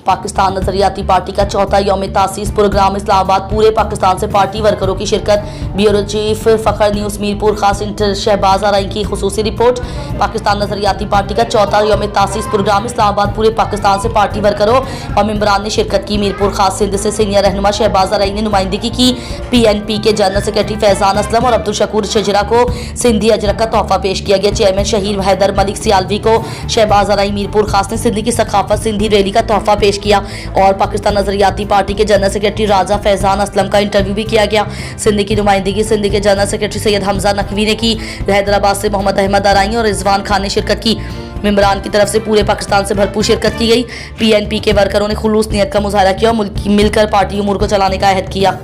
पाकिस्तान नजरियाती party का चौथा यौम तासीस प्रोग्राम इस्लामाबाद। पूरे पाकिस्तान से पार्टी वर्करों की शिरकत। ब्यूरो चीफ फखर न्यूज मीरपुर खास इंटर शहबाज आरई की खुसूसी रिपोर्ट। पाकिस्तान नजरियाती पार्टी का चौथा यौम तासीस प्रोग्राम इस्लामाबाद। पूरे पाकिस्तान से पार्टी वर्करों और मेंबरान ने शिरकत की। मीरपुर खास सिंध से सीनियर रहनुमा शहबाज आरई ने नुमाइंदगी की। PNP के जनरल सेक्रेटरी फैजान असलम और अब्दुल शकूर शजरा को सिंधी अजरक का तोहफा पेश किया गया। चेयरमैन शहीद हैदर मलिक सियालवी को शहबाज आरई मीरपुर खास ने सिंधी की सकाफत सिंधी रैली का तोहफा पेश किया और पाकिस्तान नजरियाती पार्टी के जनरल सेक्रेटरी राजा फैजान असलम का इंटरव्यू भी किया गया। सिंधी की नुमाइंदगी सिंधी के जनरल सेक्रेटरी सैयद हमजा नकवी ने की। हैदराबाद से मोहम्मद अहमद आरई और रिजवान खान ने शिरकत की। मेंबरान की तरफ से पूरे पाकिस्तान से भरपूर शिरकत की गई। PNP के वर्करों ने खुलूस नियत का मुजाहरा किया और मिलकर पार्टी उमूर को चलाने का अहद किया।